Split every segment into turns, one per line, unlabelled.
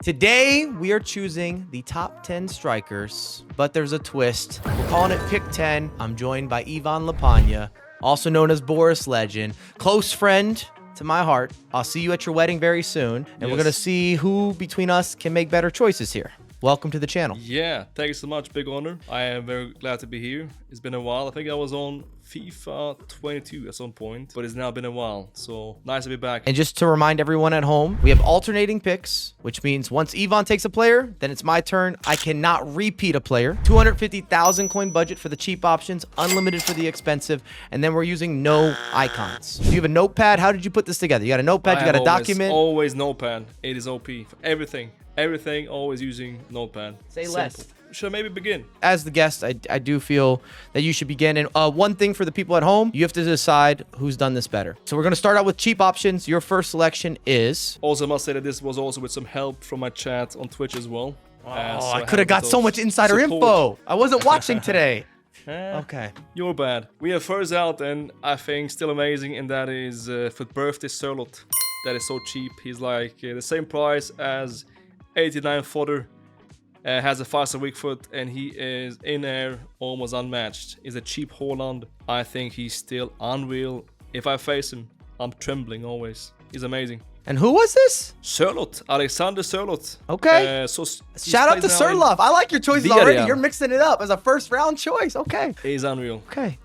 Today, we are choosing the top 10 strikers, but there's a twist. We're calling it Pick 10. I'm joined by Ivan Lapagna, also known as BorasLegend, close friend to my heart. I'll see you at your wedding very soon, and we're going to see who between us can make better choices here. Welcome to the channel.
Yeah, thank you so much. Big honor. I am very glad to be here. It's been a while. I think I was on FIFA 22 at some point, but it's now been a while. So nice to be back.
And just to remind everyone at home, we have alternating picks, which means once Ivan takes a player, then it's my turn. I cannot repeat a player. 250,000 coin budget for the cheap options, unlimited for the expensive, and then we're using no icons. Do you have a notepad? How did you put this together? You got a notepad, you got a document?
Always notepad. It is OP for everything. Everything, always using notepad.
Say
Simple.
less.
Should I maybe begin?
As the guest, I do feel that you should begin. And one thing for the people at home, you have to decide who's done this better. So we're going to start out with cheap options. Your first selection is...
Also, I must say that this was also with some help from my chat on Twitch as well.
So I could have got so much insider info. I wasn't watching today. Okay.
You're bad. We have first out, and I think still amazing, and that is for birthday Sirlot. That is so cheap. He's like the same price as 89 fodder, has a faster weak foot, and he is in air almost unmatched. Is a cheap Holland. I think he's still unreal. If I face him, I'm trembling always. He's amazing.
And who was this?
Sirlot, Alexander Sirlot.
Okay. Shout out to Sirlot. I like your choices already. You're mixing it up as a first round choice. Okay.
He's unreal.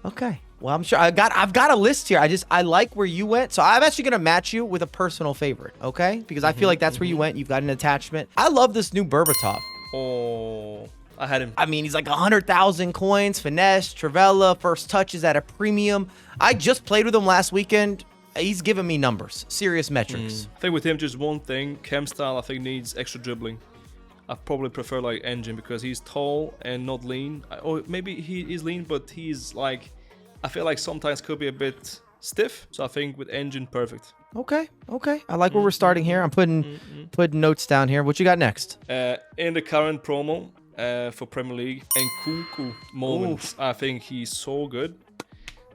Okay. Well, I'm sure I've got a list here. I like where you went. So I'm actually gonna match you with a personal favorite, okay? Because I feel like that's where you went. You've got an attachment. I love this new Berbatov.
Oh, I had him.
I mean, he's like 100,000 coins, finesse, Travella, first touches at a premium. I just played with him last weekend. He's giving me numbers, serious metrics.
I think with him, just one thing, chem style, I think needs extra dribbling. I probably prefer like Engine because he's tall and not lean. Or maybe he is lean, but he's like, I feel like sometimes could be a bit stiff. So I think with Engine, perfect.
Okay. I like where we're starting here. I'm putting notes down here. What you got next?
In the current promo for Premier League, Nkunku moments, I think he's so good.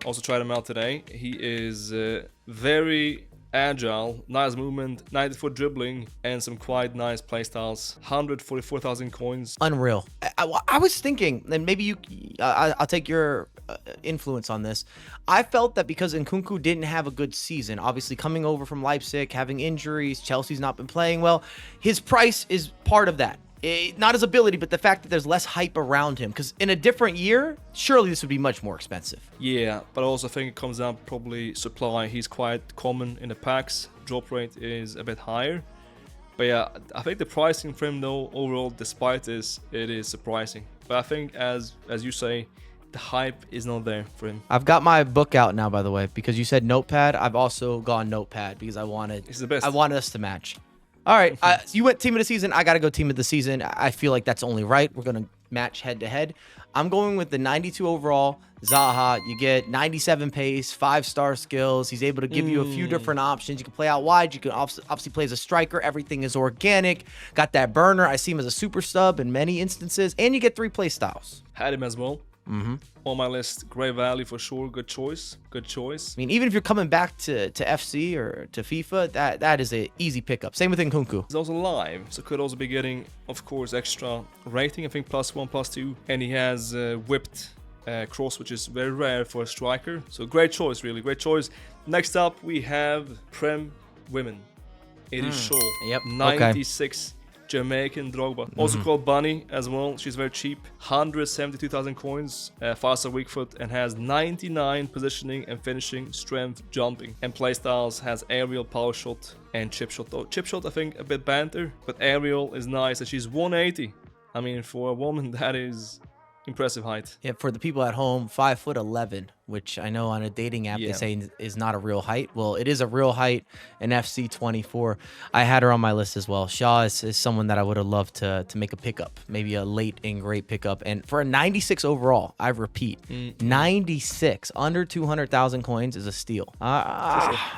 Also tried him out today. He is very agile, nice movement, 94 dribbling, and some quite nice playstyles. 144,000 coins.
Unreal. I was thinking, and maybe I'll take your influence on this. I felt that because Nkunku didn't have a good season, obviously coming over from Leipzig, having injuries, Chelsea's not been playing well, his price is part of that. Not his ability, but the fact that there's less hype around him. Because in a different year, surely this would be much more expensive.
Yeah, but I also think it comes down to probably supply. He's quite common in the packs. Drop rate is a bit higher. But yeah, I think the pricing for him though, overall, despite this, it is surprising. But I think as you say, the hype is not there for him.
I've got my book out now, by the way, because you said notepad. I've also gone notepad because I wanted us to match. All right, you went team of the season. I got to go team of the season. I feel like that's only right. We're going to match head to head. I'm going with the 92 overall Zaha. You get 97 pace, 5-star skills. He's able to give you a few different options. You can play out wide. You can obviously play as a striker. Everything is organic. Got that burner. I see him as a super sub in many instances. And you get 3 play styles.
Had him as well. On my list, great value for sure. Good choice. I
mean, even if you're coming back to FC or to FIFA, that is an easy pickup. Same with Nkunku.
He's also live, so could also be getting, of course, extra rating. I think +1, +2, and he has whipped cross, which is very rare for a striker. So great choice, really great choice. Next up, we have Prem Women. It is Shaw.
Yep.
96. Jamaican Drogba, also called Bunny as well. She's very cheap, 172,000 coins, faster weak foot, and has 99 positioning and finishing, strength, jumping, and playstyles has aerial, power shot, and chip shot. Though chip shot, I think a bit banter, but aerial is nice, and she's 180. I mean, for a woman, that is impressive height.
Yeah, for the people at home, 5'11", which I know on a dating app they say is not a real height. Well, it is a real height in FC 24. I had her on my list as well. Shaw is someone that I would have loved to make a pickup, maybe a late and great pickup. And for a 96 overall, I repeat, 96 under 200,000 coins is a steal.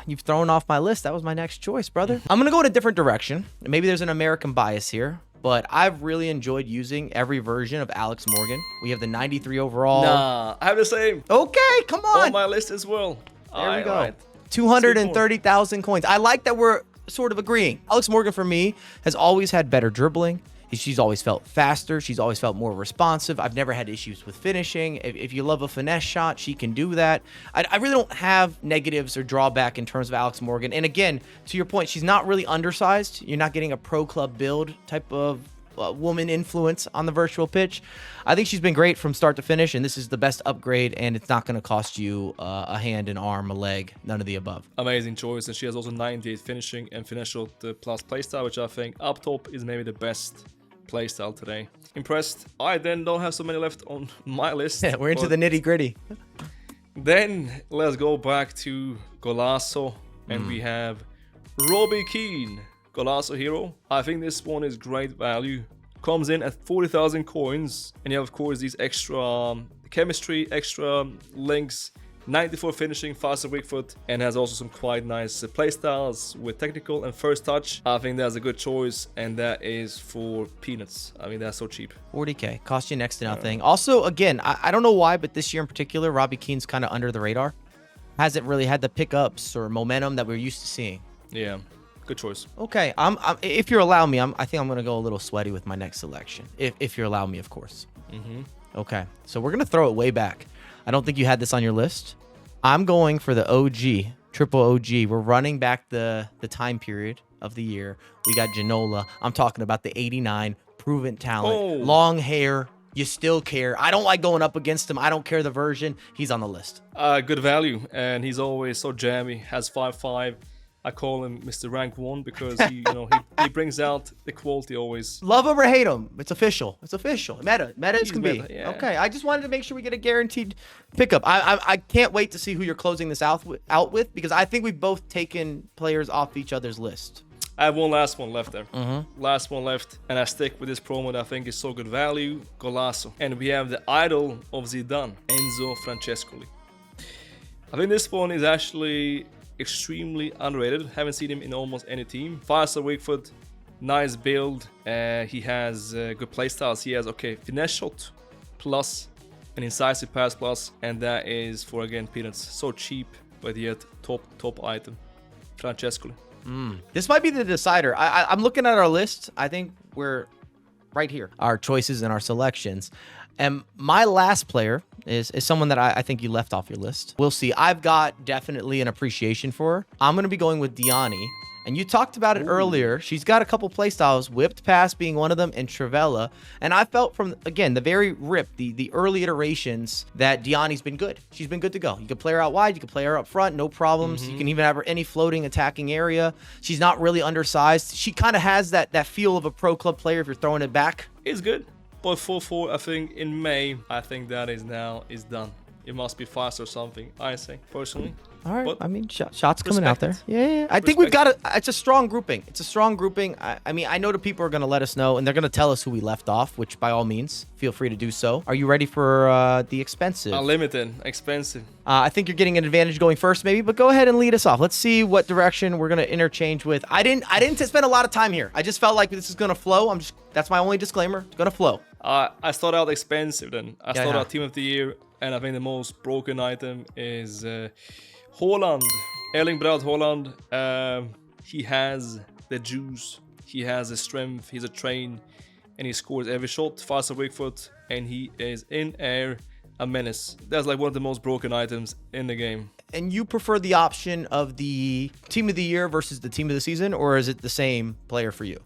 You've thrown off my list. That was my next choice, brother. I'm gonna go in a different direction. Maybe there's an American bias here, but I've really enjoyed using every version of Alex Morgan. We have the 93 overall.
Nah, I have the same.
Okay, come on.
On my list as well.
There we go. 230,000 coins. I like that we're sort of agreeing. Alex Morgan, for me, has always had better dribbling. She's always felt faster. She's always felt more responsive. I've never had issues with finishing. If you love a finesse shot, she can do that. I really don't have negatives or drawback in terms of Alex Morgan. And again, to your point, she's not really undersized. You're not getting a pro club build type of woman influence on the virtual pitch. I think she's been great from start to finish, and this is the best upgrade, and it's not going to cost you a hand, an arm, a leg, none of the above.
Amazing choice, and she has also 98 finishing and Financial plus playstyle, which I think up top is maybe the best playstyle today. Impressed. I then don't have so many left on my list.
Yeah, we're into the nitty gritty.
Then let's go back to Golasso, and we have Robbie Keane. Golasso hero. I think this one is great value. Comes in at 40,000 coins, and you have of course these extra chemistry, extra links, 94 finishing, faster weak foot, and has also some quite nice playstyles with technical and first touch. I think that's a good choice, and that is for peanuts. I mean, that's so cheap.
40K, cost you next to nothing. Also, again, I don't know why, but this year in particular, Robbie Keane's kind of under the radar. Hasn't really had the pickups or momentum that we're used to seeing.
Yeah. Good choice.
Okay, if you allow me, I think I'm gonna go a little sweaty with my next selection. If you allow me, of course. Okay, so we're gonna throw it way back. I don't think you had this on your list. I'm going for the OG, triple OG. We're running back the time period of the year. We got Ginola. I'm talking about the 89, proven talent, long hair. You still care. I don't like going up against him. I don't care the version. He's on the list.
Good value, and he's always so jammy. Has 5'5". I call him Mr. Rank 1 because he brings out the quality always.
Love him or hate him, it's official. It's official. Meta as can be.
Yeah.
Okay, I just wanted to make sure we get a guaranteed pickup. I can't wait to see who you're closing this out with because I think we've both taken players off each other's list.
I have one last one left there. Last one left, and I stick with this promo that I think is so good value, Golasso. And we have the idol of Zidane, Enzo Francescoli. I think this one is actually extremely underrated. Haven't seen him in almost any team. Faster weak foot, nice build. He has good playstyles. He has finesse shot plus an incisive pass plus, and that is for again peanuts. So cheap, but yet top item. Francescoli.
This might be the decider. I'm looking at our list. I think we're right here. Our choices and our selections. And my last player is someone that I think you left off your list. We'll see. I've got definitely an appreciation for her. I'm going to be going with Diani. And you talked about it earlier. She's got a couple playstyles, whipped pass being one of them, and Trivella. And I felt from, again, the very rip, the early iterations, that Diani's been good. She's been good to go. You can play her out wide. You can play her up front. No problems. You can even have her any floating attacking area. She's not really undersized. She kind of has that feel of a pro club player if you're throwing it back.
It's good. But 4-4, I think in May, I think that is done. It must be fast or something, I think, personally.
All right.
But
I mean, shots coming out there. Yeah. I think we've got it's a strong grouping. It's a strong grouping. I mean, I know the people are going to let us know, and they're going to tell us who we left off, which by all means, feel free to do so. Are you ready for the expensive?
Unlimited, expensive.
I think you're getting an advantage going first, maybe, but go ahead and lead us off. Let's see what direction we're going to interchange with. I didn't spend a lot of time here. I just felt like this is going to flow. That's my only disclaimer. It's going to flow.
I start out expensive then. I start out Team of the Year, and I think the most broken item is Haaland. Erling Braut Haaland. He has the juice. He has the strength. He's a train, and he scores every shot. Faster weak foot, and he is in air a menace. That's like one of the most broken items in the game.
And you prefer the option of the Team of the Year versus the Team of the Season, or is it the same player for you?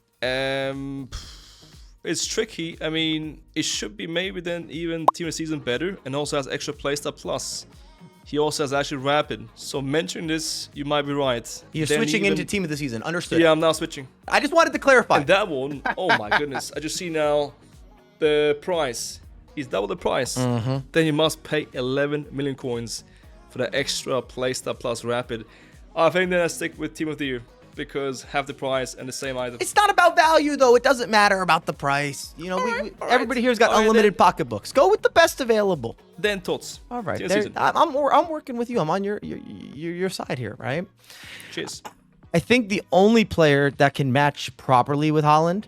It's tricky. I mean, it should be maybe then even Team of the Season better, and also has extra playstyle plus. He also has actually rapid. So mentioning this, you might be right.
You're switching into Team of the Season. Understood.
Yeah, I'm now switching.
I just wanted to clarify.
And that one, oh my goodness. I just see now the price is double the price. Then you must pay 11 million coins for the extra playstyle plus rapid. I think then I stick with Team of the Year, because half the price and the same item.
It's not about value, though. It doesn't matter about the price. You know, everybody here's got unlimited pocketbooks. Go with the best available.
Then Tots.
All right. I'm working with you. I'm on your side here, right?
Cheers.
I think the only player that can match properly with Haaland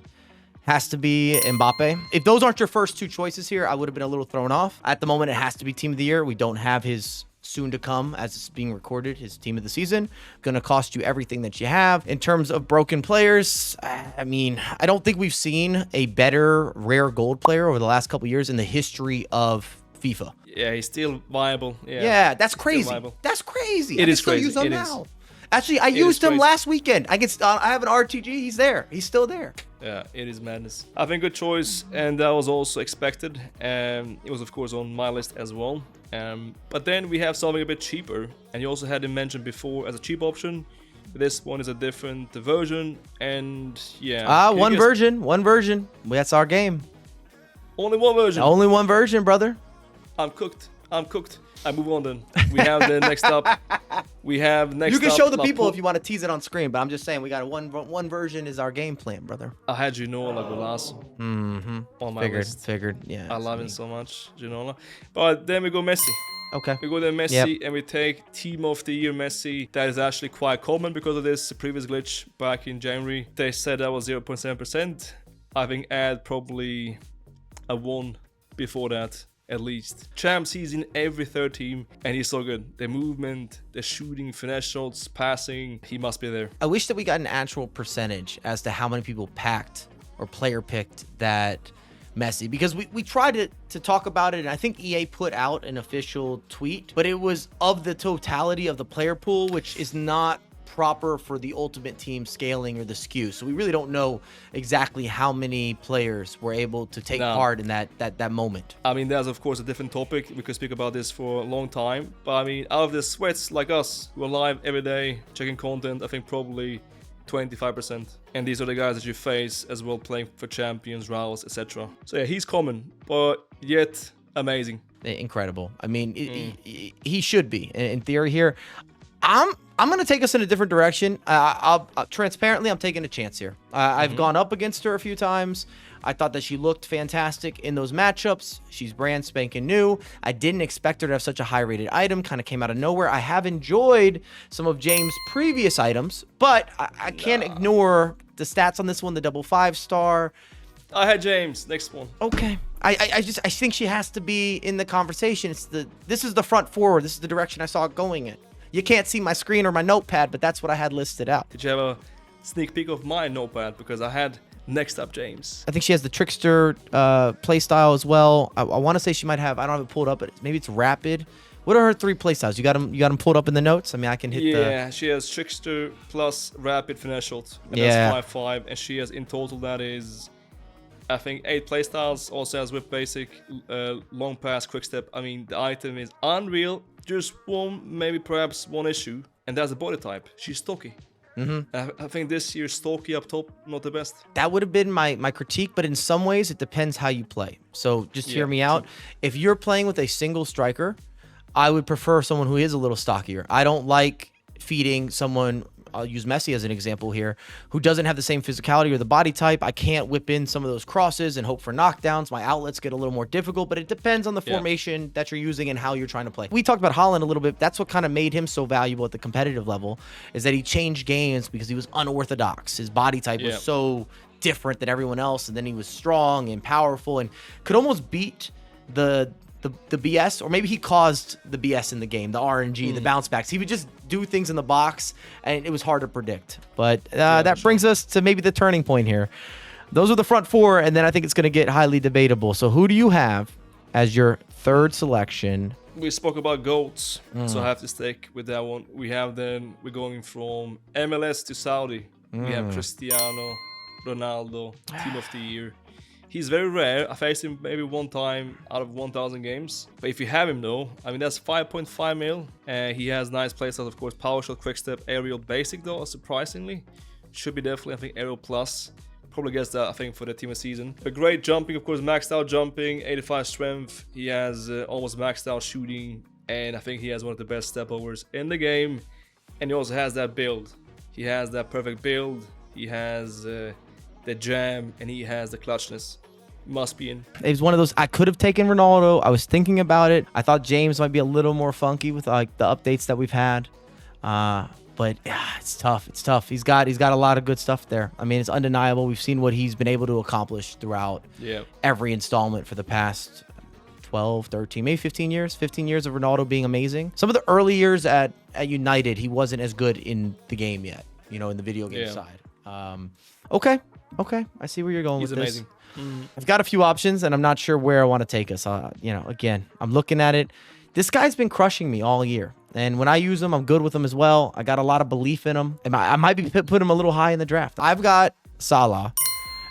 has to be Mbappe. If those aren't your first two choices here, I would have been a little thrown off. At the moment, it has to be Team of the Year. We don't have his soon to come as it's being recorded, his team of the season. Going to cost you everything that you have. In terms of broken players, I mean, I don't think we've seen a better rare gold player over the last couple years in the history of FIFA.
Yeah, he's still viable.
Yeah, that's crazy. That's crazy.
It is
still
crazy.
Use him now. Actually, I used him last weekend. I have an RTG. He's there. He's still there.
Yeah, it is madness. I think good choice, and that was also expected. It was, of course, on my list as well. But then we have something a bit cheaper, and you also had him mentioned before as a cheap option. This one is a different version, and yeah.
One version. That's our game.
Only one version.
Only one version, brother.
I'm cooked. I move on then. We have the next up. You can
show the people if you want to tease it on screen, but I'm just saying we got one version is our game plan, brother.
I had Ginola Golasso on my list.
Figured, yeah.
I love him so much, Ginola. But then we go Messi.
Okay.
We go to Messi and we take Team of the Year Messi. That is actually quite common because of this previous glitch back in January. They said that was 0.7%. I think add probably a 1 before that. At least. Champs, he's in every third team, and he's so good. The movement, the shooting, finesse shots, passing, he must be there.
I wish that we got an actual percentage as to how many people packed or player picked that Messi, because we tried to talk about it, and I think EA put out an official tweet, but it was of the totality of the player pool, which is not proper for the ultimate team scaling or the skew. So we really don't know exactly how many players were able to take part in that moment.
I mean, that's of course a different topic. We could speak about this for a long time. But I mean, out of the sweats like us, who are live every day, checking content, I think probably 25%. And these are the guys that you face as well, playing for champions, rivals, etc. So yeah, he's common, but yet amazing.
Incredible. I mean, he should be in theory here. I'm going to take us in a different direction. Transparently, I'm taking a chance here. I've gone up against her a few times. I thought that she looked fantastic in those matchups. She's brand spanking new. I didn't expect her to have such a high rated item. Kind of came out of nowhere. I have enjoyed some of James' previous items, but I can't ignore the stats on this one, the double 5-star.
I had James. Next one.
Okay. I think she has to be in the conversation. This is the front forward. This is the direction I saw it going in. You can't see my screen or my notepad, but that's what I had listed out.
Did you have a sneak peek of my notepad? Because I had next up James.
I think she has the trickster playstyle as well. I want to say she might have, I don't have it pulled up, but maybe it's rapid. What are her 3 playstyles? You got them pulled up in the notes? I mean, I can hit
Yeah, she has trickster plus rapid finesse shot. And that's 5/5. And she has in total, that is, I think, 8 playstyles. Also has whip basic, long pass, quick step. I mean, the item is unreal. Just maybe perhaps one issue, and that's the body type. She's stocky. I think this year stocky up top, not the best. That
would have been my critique, but in some ways it depends how you play. So just hear me out. If you're playing with a single striker, I would prefer someone who is a little stockier. I don't like feeding someone, I'll use Messi as an example here, who doesn't have the same physicality or the body type. I can't whip in some of those crosses and hope for knockdowns. My outlets get a little more difficult, but it depends on the formation that you're using and how you're trying to play. We talked about Haaland a little bit. That's what kind of made him so valuable at the competitive level, is that he changed games because he was unorthodox. His body type was so different than everyone else, and then he was strong and powerful and could almost beat the BS, or maybe he caused the BS in the game, the RNG, the bounce backs. He would just do things in the box, and it was hard to predict. But that brings us to maybe the turning point here. Those are the front 4, and then I think it's going to get highly debatable. So who do you have as your 3rd selection?
We spoke about GOATs, so I have to stick with that one. We're going from MLS to Saudi. We have Cristiano Ronaldo, Team of the Year. He's very rare. I faced him maybe one time out of 1,000 games. But if you have him though, I mean, that's 5.5 mil. He has nice playstyles, of course. Power shot, quick step, aerial basic though, surprisingly. Should be definitely, I think, aerial plus. Probably gets that, I think, for the team of season. But great jumping, of course, maxed out jumping, 85 strength. He has almost maxed out shooting. And I think he has one of the best step overs in the game. And he also has that build. He has that perfect build. He has the jam, and he has the clutchness. Must be in. It
was one of those, I could have taken Ronaldo. I was thinking about it. I thought James might be a little more funky with like the updates that we've had. But yeah, it's tough. It's tough. He's got a lot of good stuff there. I mean, it's undeniable. We've seen what he's been able to accomplish throughout every installment for the past 12, 13, maybe 15 years. 15 years of Ronaldo being amazing. Some of the early years at United, he wasn't as good in the game yet, you know, in the video game side. Okay. I see where you're going with
amazing.
this. I've got a few options, and I'm not sure where I want to take us. You know, again, I'm looking at it. This guy's been crushing me all year. And when I use him, I'm good with him as well. I got a lot of belief in him. I might be put him a little high in the draft. I've got Salah.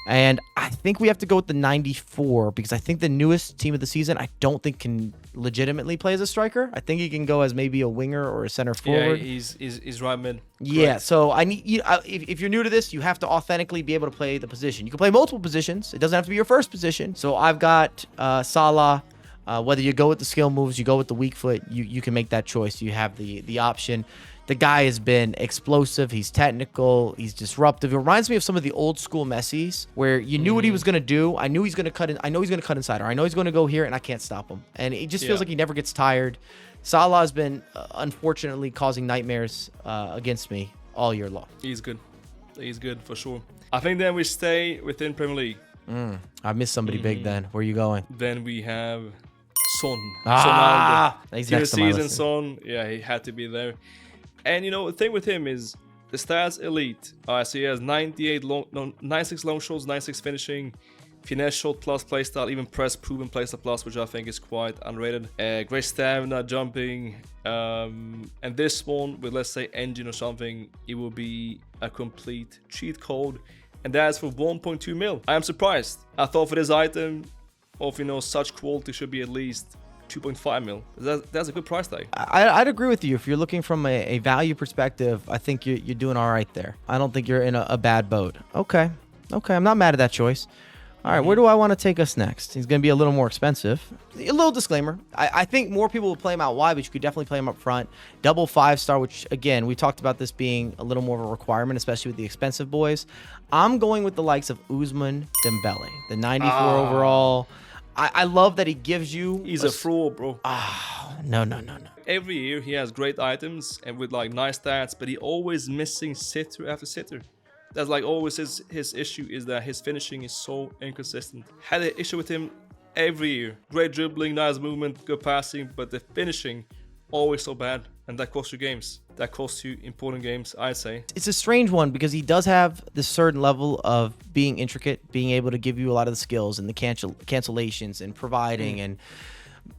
And I think we have to go with the 94 because I think the newest team of the season, I don't think can legitimately play as a striker. I think he can go as maybe a winger or a center forward.
Yeah, he's right mid.
Yeah,
Correct.
so I need you. If you're new to this, you have to authentically be able to play the position. You can play multiple positions. It doesn't have to be your first position. So I've got Salah. Whether you go with the skill moves, you go with the weak foot, you can make that choice. You have the option. The guy has been explosive. He's technical. He's disruptive. It reminds me of some of the old school Messi's where you knew what he was going to do. I knew he's going to cut in. I know he's going to cut inside, or I know he's going to go here, and I can't stop him. And it just feels like he never gets tired. Salah has been, unfortunately, causing nightmares against me all year long.
He's good. He's good for sure. I think then we stay within Premier League.
I missed somebody big then. Where are you going?
Then we have Son.
He's
Son.
next to my
Season
list.
Son. Yeah, he had to be there. And you know, the thing with him is the stats elite. So he has 96 long shots, 96 finishing, finesse shot plus playstyle, even press proven playstyle plus, which I think is quite underrated. Great stamina, jumping. And this one with, let's say, engine or something, it will be a complete cheat code. And that's for 1.2 mil. I am surprised. I thought for this item of, you know, such quality should be at least 2.5 mil. That's a good price tag.
I'd agree with you. If you're looking from a value perspective, I think you're doing all right there. I don't think you're in a bad boat. Okay, I'm not mad at that choice. All right, where do I want to take us next? He's going to be a little more expensive. A little disclaimer. I think more people will play him out wide, but you could definitely play him up front. Double 5-star, which, again, we talked about this being a little more of a requirement, especially with the expensive boys. I'm going with the likes of Ousmane Dembele, the 94 overall. I love that he gives you...
He's a fraud, bro.
No.
Every year he has great items and with like nice stats, but he always missing sitter after sitter. That's like always his issue is that his finishing is so inconsistent. Had an issue with him every year. Great dribbling, nice movement, good passing, but the finishing always so bad, and that costs you games. That costs you important games, I'd say.
It's a strange one because he does have this certain level of being intricate, being able to give you a lot of the skills and the cancellations and providing and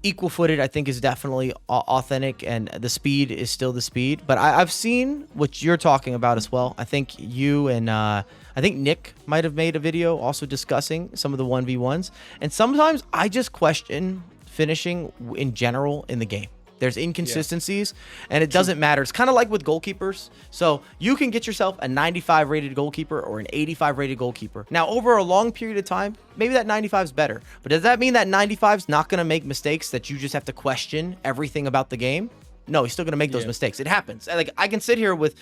equal-footed. I think is definitely authentic, and the speed is still the speed. But I've seen what you're talking about as well. I think you and I think Nick might have made a video also discussing some of the 1v1s, and sometimes I just question finishing in general in the game. There's inconsistencies, and it doesn't matter. It's kind of like with goalkeepers. So you can get yourself a 95 rated goalkeeper or an 85 rated goalkeeper. Now, over a long period of time, maybe that 95 is better. But does that mean that 95 is not going to make mistakes that you just have to question everything about the game? No, he's still going to make those mistakes. It happens. Like, I can sit here with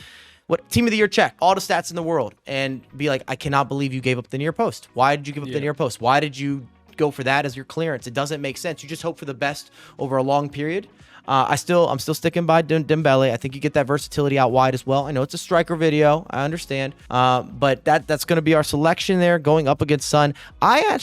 what team of the year check, all the stats in the world, and be like, I cannot believe you gave up the near post. Why did you give up the near post? Why did you go for that as your clearance? It doesn't make sense. You just hope for the best over a long period. I'm still sticking by Dembele. I think you get that versatility out wide as well. I know it's a striker video. I understand. But that's going to be our selection there going up against Son. I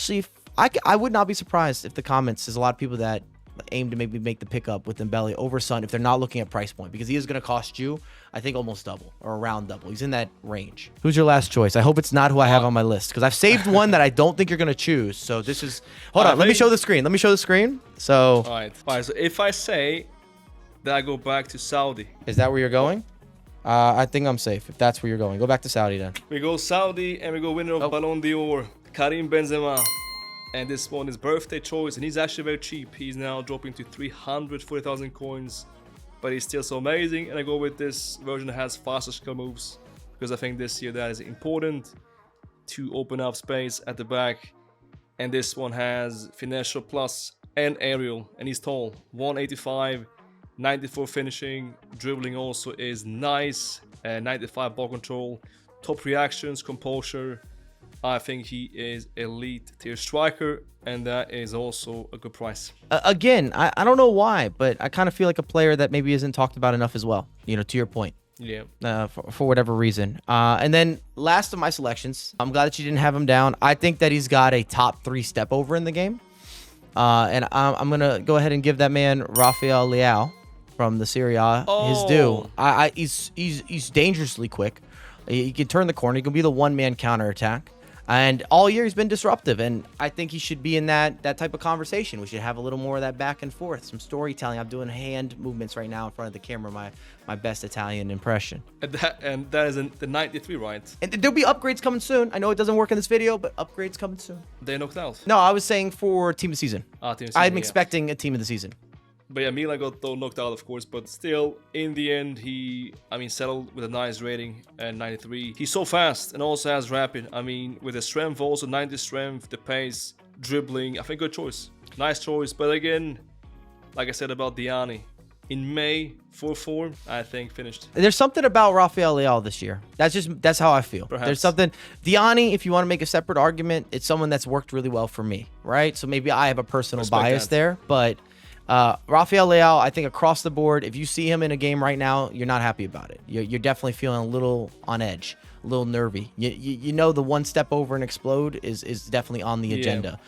would not be surprised if the comments, there's a lot of people that aim to maybe make the pickup with Dembele over Son if they're not looking at price point, because he is going to cost you, I think, almost double or around double. He's in that range. Who's your last choice? I hope it's not who I have on my list, because I've saved one that I don't think you're going to choose. So this is... Hold on. Let me show the screen. So...
All right. So if I say that I go back to Saudi...
Is that where you're going? I think I'm safe if that's where you're going. Go back to Saudi then.
We go Saudi, and we go winner of Ballon d'Or, Karim Benzema. And this one is birthday choice, and he's actually very cheap. He's now dropping to 340,000 coins, but he's still so amazing. And I go with this version that has faster skill moves, because I think this year that is important to open up space at the back. And this one has finesse plus and aerial, and he's tall, 185, 94 finishing, dribbling also is nice, 95 ball control, top reactions, composure. I think he is elite tier striker, and that is also a good price.
Again, I don't know why, but I kind of feel like a player that maybe isn't talked about enough as well, you know, to your point.
Yeah.
For whatever reason. And then last of my selections, I'm glad that you didn't have him down. I think that he's got a top 3 step over in the game. And I'm gonna go ahead and give that man Rafael Leao from the Serie A his due. He's dangerously quick. He can turn the corner. He can be the one-man counterattack. And all year he's been disruptive, and I think he should be in that type of conversation. We should have a little more of that back and forth, some storytelling. I'm doing hand movements right now in front of the camera, my best Italian impression.
And that is the 93, right?
And there'll be upgrades coming soon. I know it doesn't work in this video, but upgrades coming soon.
They knocked out.
No, I was saying for team of the season.
Team of the season,
I'm expecting a team of the season.
But yeah, Milan got knocked out, of course, but still, in the end, settled with a nice rating at 93. He's so fast and also has rapid. With the strength, also 90 strength, the pace, dribbling. I think good choice. Nice choice. But again, like I said about Diani, in May, 4-4, I think finished.
There's something about Rafael Leao this year. That's how I feel.
Perhaps.
There's something. Diani, if you want to make a separate argument, it's someone that's worked really well for me, right? So maybe I have a personal bias there, but Rafael Leao, I think across the board, if you see him in a game right now, you're not happy about it. You're definitely feeling a little on edge, a little nervy. You know the one step over and explode is definitely on the agenda.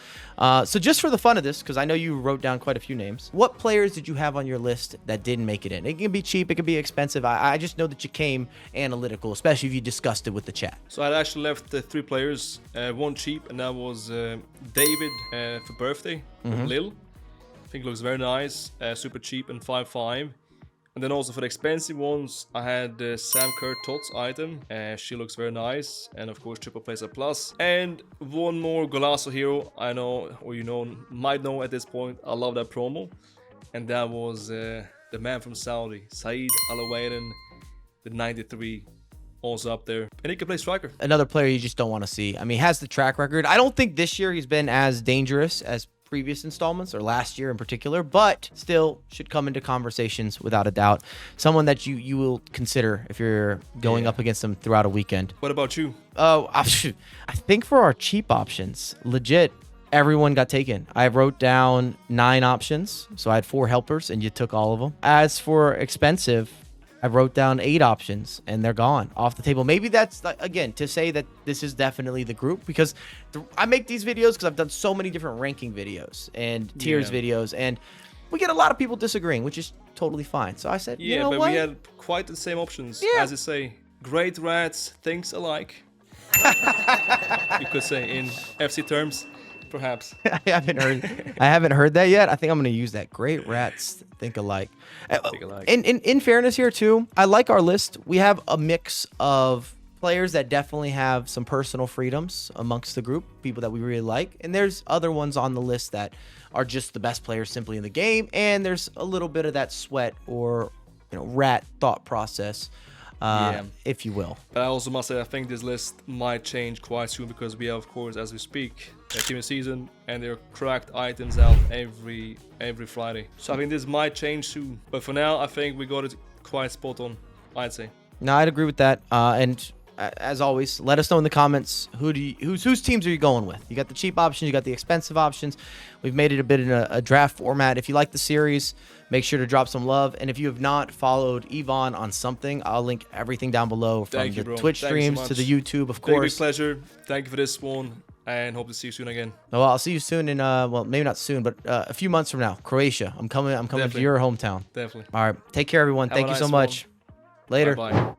So just for the fun of this, because I know you wrote down quite a few names, what players did you have on your list that didn't make it in? It can be cheap, it can be expensive. I just know that you came analytical, especially if you discussed it with the chat.
So I actually left 3 players, one cheap, and that was David for birthday, from Lille. I think it looks very nice, super cheap and 5.5. And then also for the expensive ones, I had Sam Kerr Tots item. She looks very nice, and of course triple plays a plus. And one more Golasso hero I know, or might know at this point. I love that promo, and that was the man from Saudi, Said Al-Awaidan, the 93. Also up there, and he can play striker.
Another player you just don't want to see. He has the track record. I don't think this year he's been as dangerous as previous installments or last year in particular, but still should come into conversations without a doubt. Someone that you will consider if you're going up against them throughout a weekend.
What about you?
Oh, I think for our cheap options, legit, everyone got taken. I wrote down 9 options, so I had 4 helpers, and you took all of them. As for expensive, I wrote down 8 options, and they're gone off the table. Maybe that's, again, to say that this is definitely the group, because I make these videos because I've done so many different ranking videos and tiers videos, and we get a lot of people disagreeing, which is totally fine. So I said, you know
but
what?
we had quite the same options, as you say. Great rats, things alike. You could say in FC terms. Perhaps.
I haven't heard that yet. I think I'm going to use that. Great rats think alike. In fairness here too, I like our list. We have a mix of players that definitely have some personal freedoms amongst the group, people that we really like, and there's other ones on the list that are just the best players simply in the game, and there's a little bit of that sweat or rat thought process, if you will.
But I also must say, I think this list might change quite soon, because we have, of course, as we speak, a team of season, and there are cracked items out every Friday. So I think this might change soon. But for now, I think we got it quite spot on, I'd say.
No, I'd agree with that. And as always, let us know in the comments whose teams are you going with. You got the cheap options, you got the expensive options. We've made it a bit in a draft format. If you like the series, make sure to drop some love. And if you have not followed Yvonne on something, I'll link everything down below, from the Twitch streams to the YouTube, of course.
Big pleasure. Thank you for this one, and hope to see you soon again.
Well, I'll see you soon in well, maybe not soon, but a few months from now. Croatia. I'm coming to your hometown.
Definitely.
All right. Take care, everyone. Thank you so much. Later.
Bye-bye.